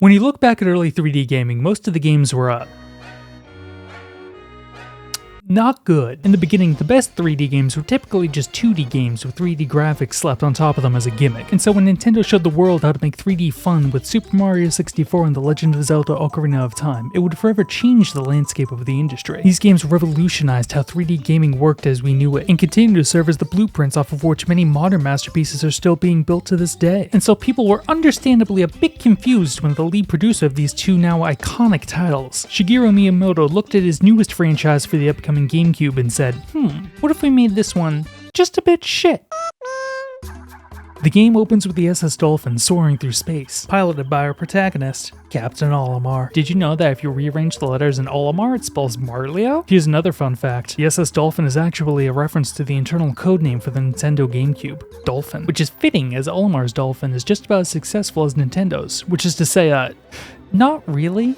When you look back at early 3D gaming, most of the games were not good. In the beginning, the best 3D games were typically just 2D games with 3D graphics slapped on top of them as a gimmick. And so when Nintendo showed the world how to make 3D fun with Super Mario 64 and The Legend of Zelda Ocarina of Time, it would forever change the landscape of the industry. These games revolutionized how 3D gaming worked as we knew it, and continue to serve as the blueprints off of which many modern masterpieces are still being built to this day. And so people were understandably a bit confused when the lead producer of these two now iconic titles, Shigeru Miyamoto, looked at his newest franchise for the upcoming Gamecube and said, what if we made this one just a bit shit? The game opens with the SS Dolphin soaring through space, piloted by our protagonist, Captain Olimar. Did you know that if you rearrange the letters in Olimar, it spells Marlio? Here's another fun fact. The SS Dolphin is actually a reference to the internal codename for the Nintendo Gamecube, Dolphin, which is fitting as Olimar's Dolphin is just about as successful as Nintendo's, which is to say, not really.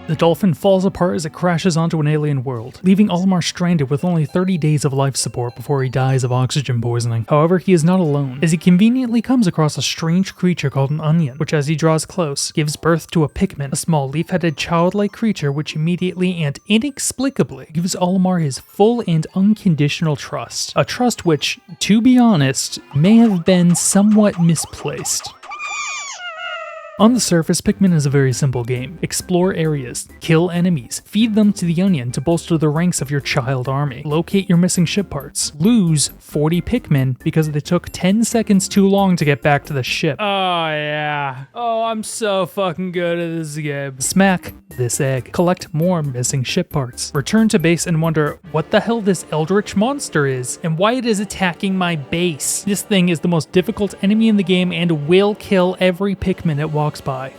The Dolphin falls apart as it crashes onto an alien world, leaving Olimar stranded with only 30 days of life support before he dies of oxygen poisoning. However, he is not alone, as he conveniently comes across a strange creature called an onion, which as he draws close, gives birth to a Pikmin, a small leaf-headed childlike creature which immediately and inexplicably gives Olimar his full and unconditional trust. A trust which, to be honest, may have been somewhat misplaced. On the surface, Pikmin is a very simple game. Explore areas, kill enemies, feed them to the onion to bolster the ranks of your child army, locate your missing ship parts, lose 40 Pikmin because they took 10 seconds too long to get back to the ship. Oh yeah. Oh, I'm so fucking good at this game. Smack this egg. Collect more missing ship parts. Return to base and wonder what the hell this eldritch monster is and why it is attacking my base. This thing is the most difficult enemy in the game and will kill every Pikmin it walks by.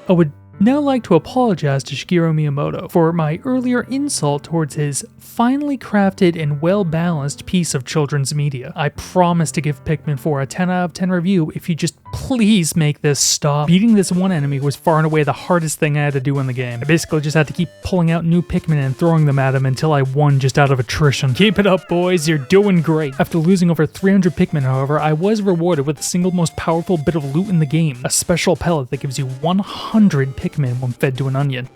I would now like to apologize to Shigeru Miyamoto for my earlier insult towards his finely crafted and well-balanced piece of children's media. I promise to give Pikmin 4 a 10 out of 10 review if you just please make this stop. Beating this one enemy was far and away the hardest thing I had to do in the game. I basically just had to keep pulling out new Pikmin and throwing them at him until I won just out of attrition. Keep it up, boys, you're doing great. After losing over 300 Pikmin, however, I was rewarded with the single most powerful bit of loot in the game, a special pellet that gives you 100 Pikmin when fed to an onion.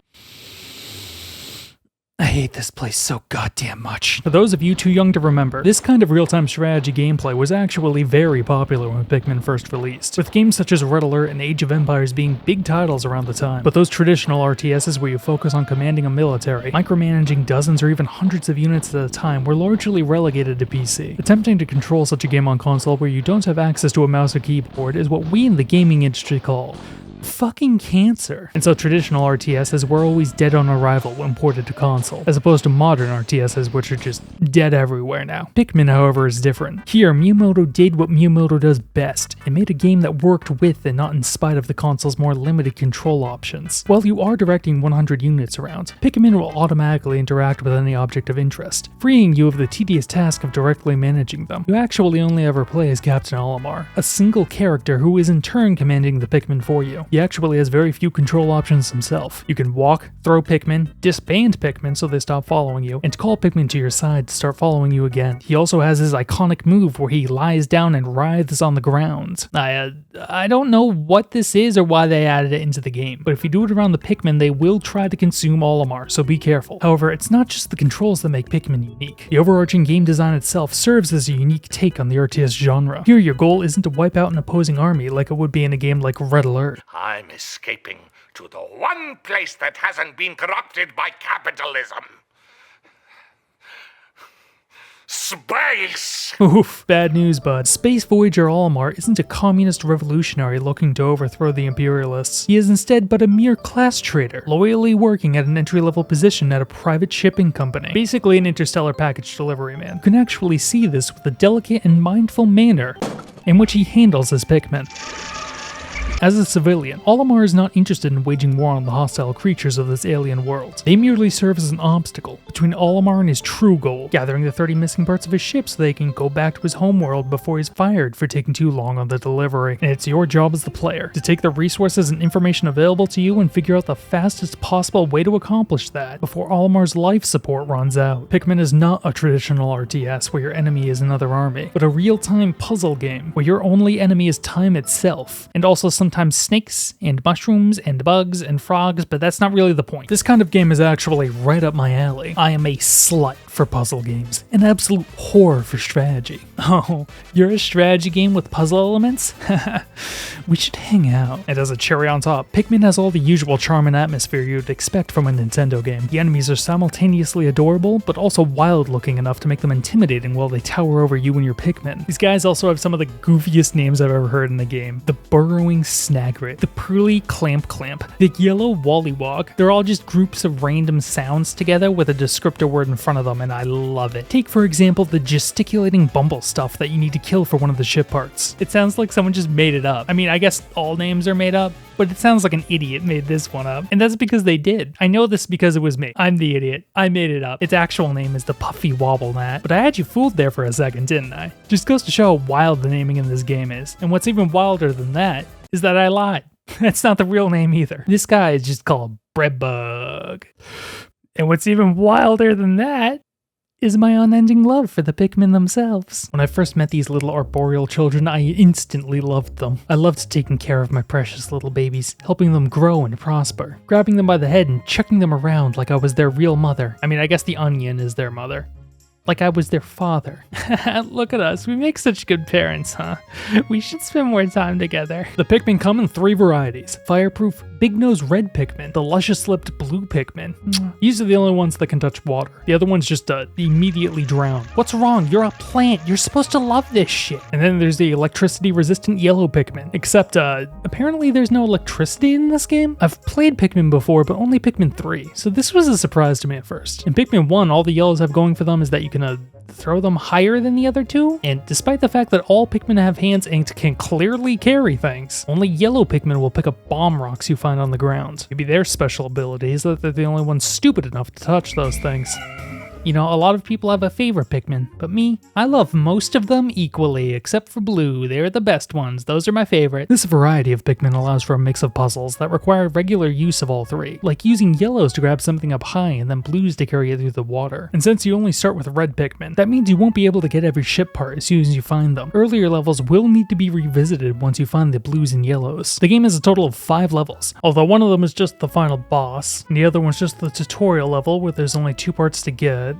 I hate this place so goddamn much. For those of you too young to remember, this kind of real-time strategy gameplay was actually very popular when Pikmin first released, with games such as Red Alert and Age of Empires being big titles around the time. But those traditional RTSs where you focus on commanding a military, micromanaging dozens or even hundreds of units at a time were largely relegated to PC. Attempting to control such a game on console where you don't have access to a mouse or keyboard is what we in the gaming industry call fucking cancer. And so traditional RTSs were always dead on arrival when ported to console, as opposed to modern RTSs which are just dead everywhere now. Pikmin, however, is different. Here, Miyamoto did what Miyamoto does best, and made a game that worked with and not in spite of the console's more limited control options. While you are directing 100 units around, Pikmin will automatically interact with any object of interest, freeing you of the tedious task of directly managing them. You actually only ever play as Captain Olimar, a single character who is in turn commanding the Pikmin for you. He actually has very few control options himself. You can walk, throw Pikmin, disband Pikmin so they stop following you, and call Pikmin to your side to start following you again. He also has his iconic move where he lies down and writhes on the ground. I don't know what this is or why they added it into the game, but if you do it around the Pikmin, they will try to consume Olimar, so be careful. However, it's not just the controls that make Pikmin unique. The overarching game design itself serves as a unique take on the RTS genre. Here, your goal isn't to wipe out an opposing army like it would be in a game like Red Alert. I'm escaping to the one place that hasn't been corrupted by capitalism. Space! Oof, bad news, bud. Space Voyager Olimar isn't a communist revolutionary looking to overthrow the imperialists. He is instead but a mere class trader, loyally working at an entry-level position at a private shipping company. Basically an interstellar package delivery man. You can actually see this with the delicate and mindful manner in which he handles his Pikmin. As a civilian, Olimar is not interested in waging war on the hostile creatures of this alien world. They merely serve as an obstacle between Olimar and his true goal, gathering the 30 missing parts of his ship so they can go back to his homeworld before he's fired for taking too long on the delivery. And it's your job as the player to take the resources and information available to you and figure out the fastest possible way to accomplish that before Olimar's life support runs out. Pikmin is not a traditional RTS where your enemy is another army, but a real-time puzzle game where your only enemy is time itself, and also sometimes snakes and mushrooms and bugs and frogs, but that's not really the point. This kind of game is actually right up my alley. I am a slut for puzzle games, an absolute whore for strategy. Oh, you're a strategy game with puzzle elements? We should hang out. And as a cherry on top, Pikmin has all the usual charm and atmosphere you'd expect from a Nintendo game. The enemies are simultaneously adorable, but also wild looking enough to make them intimidating while they tower over you and your Pikmin. These guys also have some of the goofiest names I've ever heard in the game. The Burrowing Snagrit, the Pearly Clamp, the Yellow Wollywog. They're all just groups of random sounds together with a descriptor word in front of them, and I love it. Take, for example, the gesticulating bumble stuff that you need to kill for one of the ship parts. It sounds like someone just made it up. I mean, I guess all names are made up, but it sounds like an idiot made this one up. And that's because they did. I know this because it was me. I'm the idiot. I made it up. Its actual name is the Puffy Wobble Gnat, but I had you fooled there for a second, didn't I? Just goes to show how wild the naming in this game is. And what's even wilder than that is that I lied. That's not the real name either. This guy is just called Breadbug. And what's even wilder than that is my unending love for the Pikmin themselves. When I first met these little arboreal children, I instantly loved them. I loved taking care of my precious little babies, helping them grow and prosper, grabbing them by the head and chucking them around like I was their real mother. I mean, I guess the onion is their mother. Like I was their father. Look at us, we make such good parents, huh? We should spend more time together. The Pikmin come in 3 varieties: Fireproof, Big Nose Red Pikmin, the Luscious Lipped Blue Pikmin. These are the only ones that can touch water. The other ones just immediately drown. What's wrong? You're a plant. You're supposed to love this shit. And then there's the electricity resistant Yellow Pikmin. Except, apparently there's no electricity in this game. I've played Pikmin before, but only Pikmin 3. So this was a surprise to me at first. In Pikmin 1, all the yellows have going for them is that you can throw them higher than the other 2, and despite the fact that all Pikmin have hands and can clearly carry things, only yellow Pikmin will pick up bomb rocks you find on the ground. Maybe their special ability is that they're the only ones stupid enough to touch those things. You know, a lot of people have a favorite Pikmin, but me, I love most of them equally, except for blue. They're the best ones. Those are my favorite. This variety of Pikmin allows for a mix of puzzles that require regular use of all 3, like using yellows to grab something up high and then blues to carry it through the water. And since you only start with red Pikmin, that means you won't be able to get every ship part as soon as you find them. Earlier levels will need to be revisited once you find the blues and yellows. The game has a total of 5 levels, although one of them is just the final boss, and the other one's just the tutorial level where there's only 2 parts to get.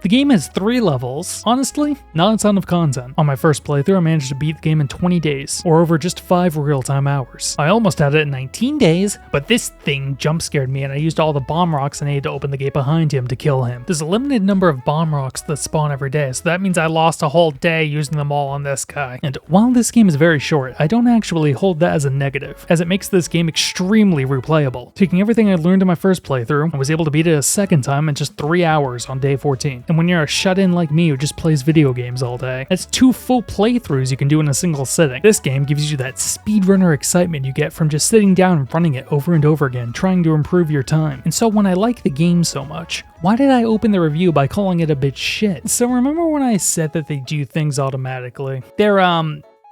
The game has 3 levels. Honestly, not a ton of content. On my first playthrough, I managed to beat the game in 20 days, or over just 5 real-time hours. I almost had it in 19 days, but this thing jump-scared me and I used all the bomb rocks I needed to open the gate behind him to kill him. There's a limited number of bomb rocks that spawn every day, so that means I lost a whole day using them all on this guy. And while this game is very short, I don't actually hold that as a negative, as it makes this game extremely replayable. Taking everything I learned in my first playthrough, I was able to beat it a second time in just 3 hours on day 14. And when you're a shut-in like me who just plays video games all day, that's 2 full playthroughs you can do in a single sitting. This game gives you that speedrunner excitement you get from just sitting down and running it over and over again, trying to improve your time. And so when I like the game so much, why did I open the review by calling it a bit shit? So remember when I said that they do things automatically? They're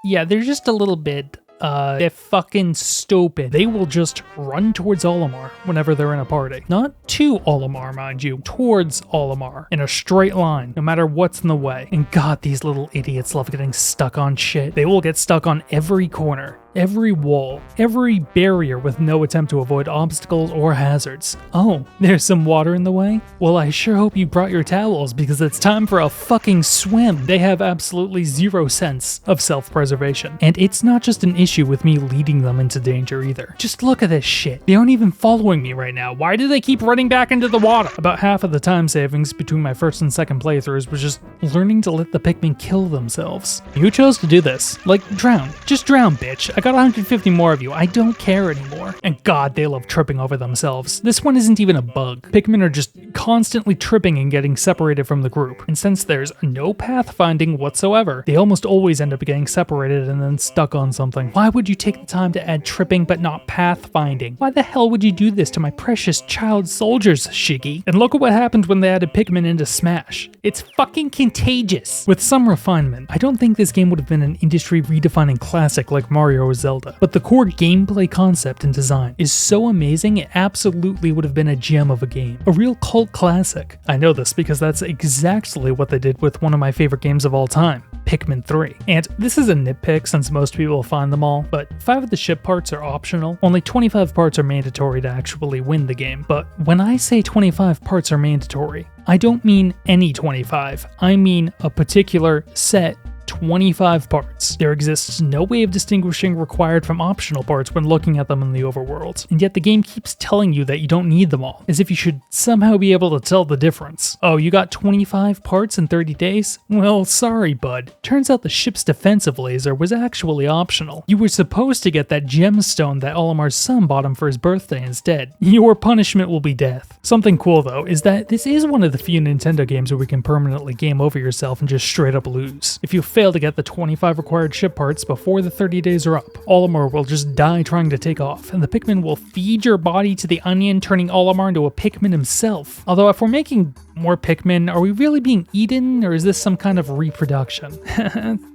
just a little bit they're fucking stupid. They will just run towards Olimar whenever they're in a party. Not to Olimar, mind you, towards Olimar in a straight line, no matter what's in the way. And God, these little idiots love getting stuck on shit. They will get stuck on every corner, every wall, every barrier with no attempt to avoid obstacles or hazards. Oh, there's some water in the way? Well, I sure hope you brought your towels because it's time for a fucking swim. They have absolutely 0 sense of self-preservation. And it's not just an issue with me leading them into danger either. Just look at this shit. They aren't even following me right now. Why do they keep running back into the water? About half of the time savings between my first and second playthroughs was just learning to let the Pikmin kill themselves. You chose to do this. Like, drown. Just drown, bitch. I got 150 more of you. I don't care anymore. And God, they love tripping over themselves. This one isn't even a bug. Pikmin are just constantly tripping and getting separated from the group. And since there's no pathfinding whatsoever, they almost always end up getting separated and then stuck on something. Why would you take the time to add tripping but not pathfinding? Why the hell would you do this to my precious child soldiers, Shiggy? And look at what happened when they added Pikmin into Smash. It's fucking contagious. With some refinement, I don't think this game would have been an industry redefining classic like Mario or Zelda, but the core gameplay concept and design is so amazing it absolutely would have been a gem of a game. A real cult classic. I know this because that's exactly what they did with one of my favorite games of all time, Pikmin 3. And this is a nitpick since most people find them all, but 5 of the ship parts are optional. Only 25 parts are mandatory to actually win the game. But when I say 25 parts are mandatory, I don't mean any 25. I mean a particular set 25 parts. There exists no way of distinguishing required from optional parts when looking at them in the overworld, and yet the game keeps telling you that you don't need them all, as if you should somehow be able to tell the difference. Oh, you got 25 parts in 30 days? Well, sorry, bud. Turns out the ship's defensive laser was actually optional. You were supposed to get that gemstone that Olimar's son bought him for his birthday instead. Your punishment will be death. Something cool though is that this is one of the few Nintendo games where we can permanently game over yourself and just straight up lose. If you fail to get the 25 required ship parts before the 30 days are up, Olimar will just die trying to take off, and the Pikmin will feed your body to the onion, turning Olimar into a Pikmin himself. Although if we're making more Pikmin, are we really being eaten, or is this some kind of reproduction?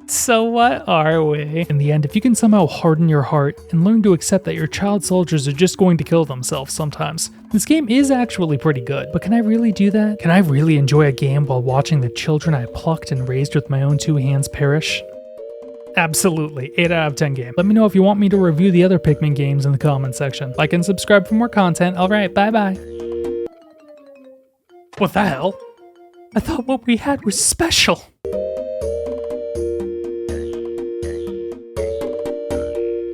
So what are we? In the end, if you can somehow harden your heart and learn to accept that your child soldiers are just going to kill themselves sometimes, this game is actually pretty good. But can I really do that? Can I really enjoy a game while watching the children I plucked and raised with my own 2 hands perish? Absolutely, 8 out of 10 game. Let me know if you want me to review the other Pikmin games in the comments section. Like and subscribe for more content. Alright, bye bye. What the hell? I thought what we had was special.